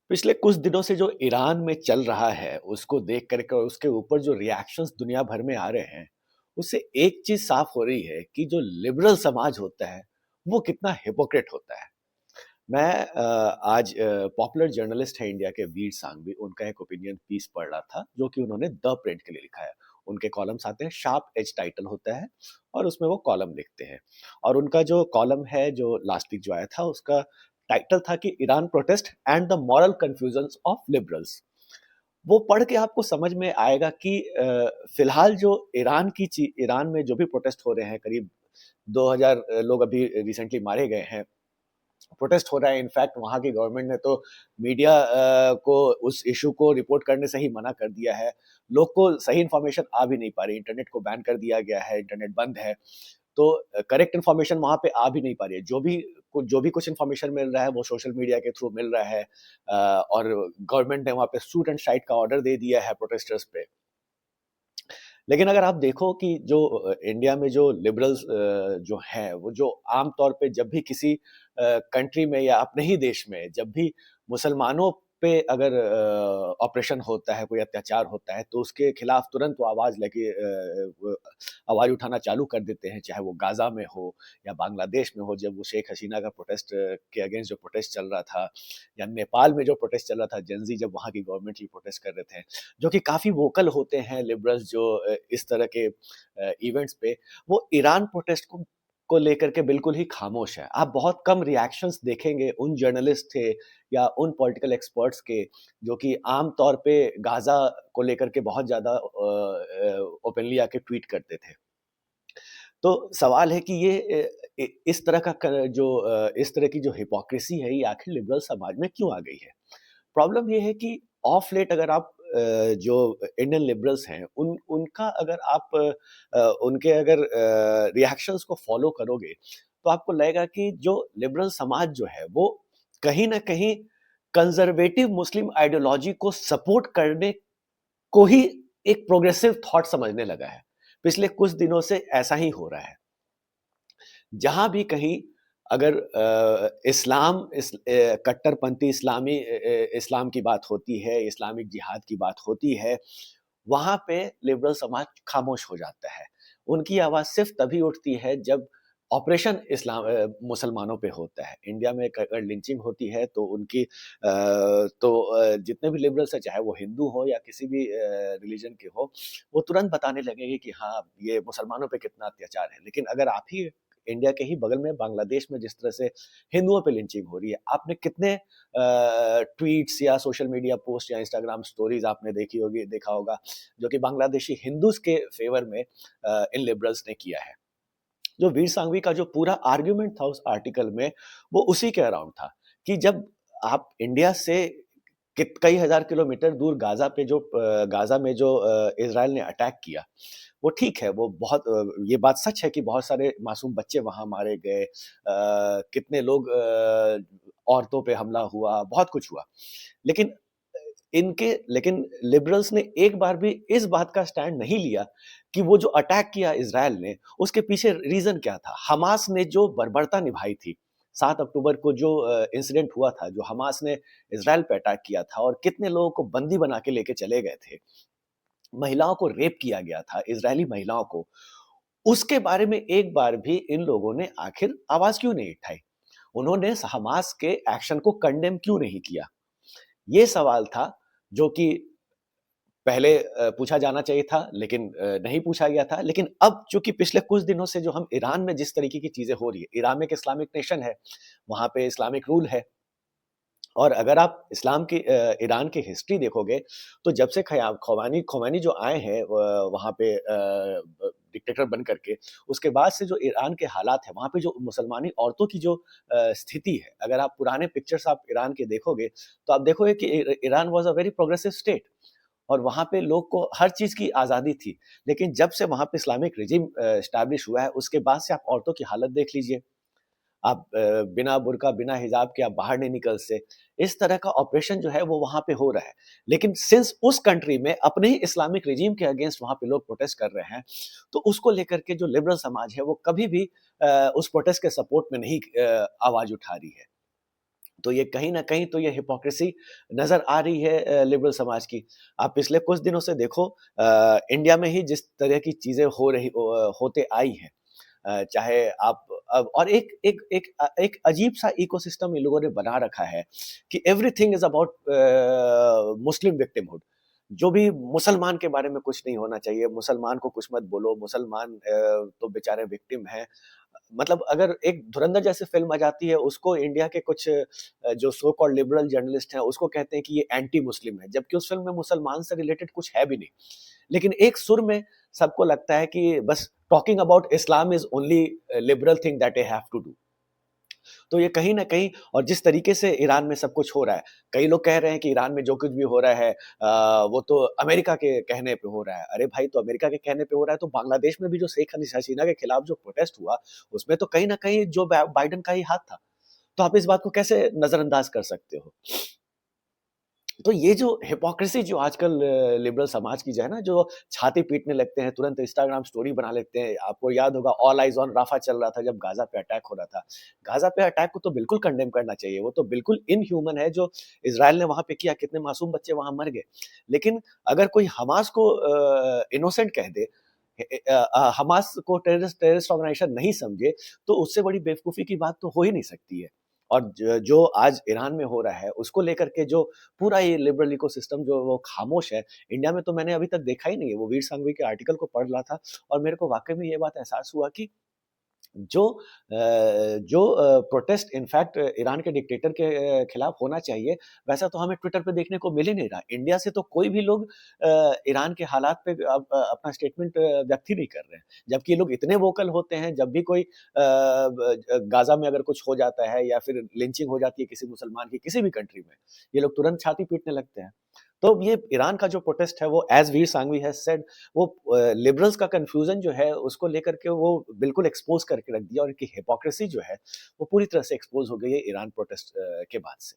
पिछले कुछ दिनों से जो ईरान में चल रहा है, उसको देख कर के और उसके ऊपर जो रिएक्शंस दुनिया भर में आ रहे हैं, उससे एक चीज़ साफ हो रही है कि जो लिबरल समाज होता है, वो कितना हिपोक्रेट होता है। मैं आज पॉपुलर जर्नलिस्ट है इंडिया के वीर सांघवी, उनका एक ओपिनियन पीस पढ़ रहा था, जो कि उन्होंने द प्रिंट के लिए लिखा है। उनके कॉलम्स आते हैं, शार्प एज टाइटल होता है और उसमें वो कॉलम लिखते हैं। और उनका जो कॉलम है, जो लास्ट वीक जो आया था, उसका टाइटल था कि Iran protest and the moral confusions of liberals. वो पढ़ के आपको समझ में आएगा कि फिलहाल जो ईरान में जो भी प्रोटेस्ट हो रहे हैं, करीब 2000 लोग अभी रिसेंटली मारे गए हैं। प्रोटेस्ट हो रहा है, इनफैक्ट वहाँ की गवर्नमेंट ने तो मीडिया को उस इश्यू को रिपोर्ट करने से ही मना कर दिया है। लोग को सही इन्फॉर्मेशन आ भी नहीं पा रही, इंटरनेट को बैन कर दिया गया है, इंटरनेट बंद है। तो करेक्ट इन्फॉर्मेशन वहाँ पे आ भी नहीं पा रही है। जो भी कुछ इन्फॉर्मेशन मिल रहा है, वो सोशल मीडिया के थ्रू मिल रहा है। और गवर्नमेंट ने वहाँ पे शूट एंड साइट का ऑर्डर दे दिया है प्रोटेस्टर्स पे। लेकिन अगर आप देखो कि जो इंडिया में जो लिबरल्स जो हैं, वो जो आम तौर पे जब भी किसी कंट्री में या अपने ही देश में जब भी मुसलमानों पे अगर ऑपरेशन होता है, कोई अत्याचार होता है, तो उसके खिलाफ तुरंत वो आवाज़ उठाना चालू कर देते हैं, चाहे वो गाज़ा में हो या बांग्लादेश में हो, जब वो शेख हसीना का प्रोटेस्ट के अगेंस्ट जो प्रोटेस्ट चल रहा था, या नेपाल में जो प्रोटेस्ट चल रहा था, जेन ज़ी जब वहाँ की गवर्नमेंट ही प्रोटेस्ट कर रहे थे। जो कि काफ़ी वोकल होते हैं लिबरल्स, जो इस तरह के इवेंट्स पे, वो ईरान प्रोटेस्ट को लेकर के बिल्कुल ही खामोश है। आप बहुत कम रिएक्शंस देखेंगे उन जर्नलिस्ट थे या उन पॉलिटिकल एक्सपर्ट्स के, जो कि आम तौर पे गाज़ा को लेकर के बहुत ज़्यादा ओपनली आके ट्वीट करते थे। तो सवाल है कि ये इस तरह का इस तरह की जो हिपोक्रेसी है, ये आखिर लिबरल समाज में क्यों आ गई है? प्रॉब्लम ये है कि ऑफ लेट अगर आप जो इंडियन लिबरल्स हैं, उनका अगर आप उनके अगर रिएक्शंस को फॉलो करोगे, तो आपको लगेगा कि जो लिबरल समाज जो है, वो कहीं न कहीं कंज़र्वेटिव मुस्लिम आइडियोलॉजी को सपोर्ट करने को ही एक प्रोग्रेसिव थॉट समझने लगा है। पिछले कुछ दिनों से ऐसा ही हो रहा है। जहाँ भी कहीं अगर कट्टरपंथी इस्लाम की बात होती है, इस्लामिक जिहाद की बात होती है, वहाँ पे लिबरल समाज खामोश हो जाता है। उनकी आवाज़ सिर्फ़ तभी उठती है जब मुसलमानों पे होता है। इंडिया में अगर लिंचिंग होती है, तो जितने भी लिबरल्स हैं, चाहे वो हिंदू हो या किसी भी रिलिजन के हो, वो तुरंत बताने लगेंगे कि हाँ, ये मुसलमानों पे कितना अत्याचार है। लेकिन अगर आप ही इंडिया के ही बगल में बांग्लादेश में जिस तरह से हिंदुओं पे लिंचिंग हो रही है, आपने कितने ट्वीट्स या सोशल मीडिया पोस्ट या इंस्टाग्राम स्टोरीज़ आपने देखा होगा, जो कि बांग्लादेशी हिंदूज़ के फ़ेवर में इन लिबरल्स ने किया है। जो वीर सांघवी का जो पूरा आर्गुमेंट था उस आर्टिकल में, वो उसी के अराउंड था कि जब आप इंडिया से कई हजार किलोमीटर दूर गाजा में जो इजराइल ने अटैक किया, वो ठीक है, वो ये बात सच है कि बहुत सारे मासूम बच्चे वहां मारे गए, कितने लोग औरतों पे हमला हुआ, बहुत कुछ हुआ। लेकिन लेकिन लिबरल्स ने एक बार भी इस बात का स्टैंड नहीं लिया कि वो जो अटैक किया इज़राइल ने, उसके पीछे रीज़न क्या था? हमास ने जो बर्बरता निभाई थी, 7 अक्टूबर को जो इंसिडेंट हुआ था, जो हमास ने इज़राइल पे अटैक किया था और कितने लोगों को बंदी बना के लेके चले गए थे। महिलाओं को रेप किया गया था, इज़राइली महिलाओं को। उसके बारे में एक बार भी इन लोगों ने आखिर आवाज़ क्यों नहीं उठाई? उन्होंने हमास के एक्शन को कंडेम क्यों नहीं किया? ये सवाल था, जो कि पहले पूछा जाना चाहिए था, लेकिन नहीं पूछा गया था। लेकिन अब चूँकि पिछले कुछ दिनों से जो हम ईरान में जिस तरीके की चीज़ें हो रही है, ईरान में एक इस्लामिक नेशन है, वहाँ पे इस्लामिक रूल है। और अगर आप ईरान की हिस्ट्री देखोगे, तो जब से खोमैनी जो आए हैं वहाँ पे डिक्टेटर बन करके, उसके बाद से जो ईरान के हालात हैं, वहाँ पे जो मुसलमानी औरतों की जो स्थिति है, अगर आप पुराने पिक्चर्स आप ईरान के देखोगे, तो आप देखोगे कि Iran was a very progressive state. और वहाँ पे लोग को हर चीज़ की आज़ादी थी। लेकिन जब से वहाँ पे इस्लामिक रेजिम एस्टैब्लिश हुआ है, उसके बाद से आप औरतों की हालत देख लीजिए। आप बिना बुर्का, बिना हिजाब के आप बाहर नहीं निकल से। इस तरह का ऑपरेशन जो है वो वहाँ पे हो रहा है। लेकिन सिंस उस कंट्री में अपने ही इस्लामिक रेजिम के अगेंस्ट वहाँ पे लोग प्रोटेस्ट कर रहे हैं, तो उसको लेकर के जो लिबरल समाज है, वो कभी भी उस प्रोटेस्ट के सपोर्ट में नहीं आवाज़ उठा रही है। तो ये कहीं न कहीं तो ये हिपोक्रेसी नज़र आ रही है लिबरल समाज की। आप पिछले कुछ दिनों से देखो इंडिया में ही जिस तरह की चीज़ें होते आई हैं। चाहे आप अब और एक अजीब-सा इकोसिस्टम इन लोगों ने बना रखा है कि everything is about Muslim victimhood. जो भी मुसलमान के बारे में कुछ नहीं होना चाहिए, मुसलमान को कुछ मत बोलो, मुसलमान तो बेचारे विक्टिम हैं। मतलब अगर एक धुरंधर जैसी फ़िल्म आ जाती है, उसको इंडिया के कुछ जो सो कॉल्ड लिबरल जर्नलिस्ट हैं, उसको कहते हैं कि ये एंटी मुस्लिम है, जबकि उस फ़िल्म में मुसलमान से रिलेटेड कुछ है भी नहीं। लेकिन एक सुर में सबको लगता है कि बस talking about Islam is only liberal thing that I have to do. तो ये कहीं न कहीं और जिस तरीके से ईरान में सब कुछ हो रहा है, कई लोग कह रहे हैं कि ईरान में जो कुछ भी हो रहा है वो तो अमेरिका के कहने पे हो रहा है। अरे भाई! तो अमेरिका के कहने पे हो रहा है तो बांग्लादेश में भी जो शेख हसीना के खिलाफ जो प्रोटेस्ट हुआ, उसमें तो कहीं न कहीं जो बाइडेन का ही हाथ था। तो आप इस बात को कैसे नज़रअंदाज कर सकते हो? तो ये जो हिपोक्रेसी जो आजकल लिबरल समाज की जो है ना, जो छाती पीटने लगते हैं, तुरंत इंस्टाग्राम स्टोरी बना लेते हैं। आपको याद होगा ऑल आइज़ ऑन राफ़ा चल रहा था जब गाज़ा पे अटैक हो रहा था। गाज़ा पे अटैक को तो बिल्कुल कंडेम करना चाहिए, वो तो बिल्कुल इनह्यूमन है जो इज़राइल ने वहाँ पे किया, कितने मासूम बच्चे वहाँ मर गए। लेकिन अगर कोई हमास को इनोसेंट कह दे, हमास को टेररिस्ट ऑर्गेनाइज़ेशन नहीं समझे, तो उससे बड़ी बेवकूफ़ी की बात तो हो ही नहीं सकती है। और जो आज ईरान में हो रहा है, उसको लेकर के जो पूरा ये लिबरल इकोसिस्टम जो वो खामोश है, इंडिया में तो मैंने अभी तक देखा ही नहीं है। वो वीर सांघवी के आर्टिकल को पढ़ रहा था और मेरे को वाक़ई में ये बात एहसास हुआ कि जो प्रोटेस्ट इनफैक्ट ईरान के डिक्टेटर के खिलाफ होना चाहिए, वैसा तो हमें ट्विटर पे देखने को मिल ही नहीं रहा। इंडिया से तो कोई भी लोग ईरान के हालात पे अब अपना स्टेटमेंट व्यक्त ही नहीं कर रहे हैं। जबकि ये लोग इतने वोकल होते हैं, जब भी कोई गाज़ा में अगर कुछ हो जाता है या फिर लिंचिंग हो जाती है किसी मुसलमान की किसी भी कंट्री में, ये लोग तुरंत छाती पीटने लगते हैं। तो ये ईरान का जो प्रोटेस्ट है वो as Vir Sanghvi has said वो लिबरल्स का कन्फ्यूज़न जो है उसको लेकर के वो बिल्कुल एक्सपोज़ करके रख दिया और इनकी हिपोक्रेसी जो है वो पूरी तरह से एक्सपोज़ हो गई है ईरान प्रोटेस्ट के बाद से।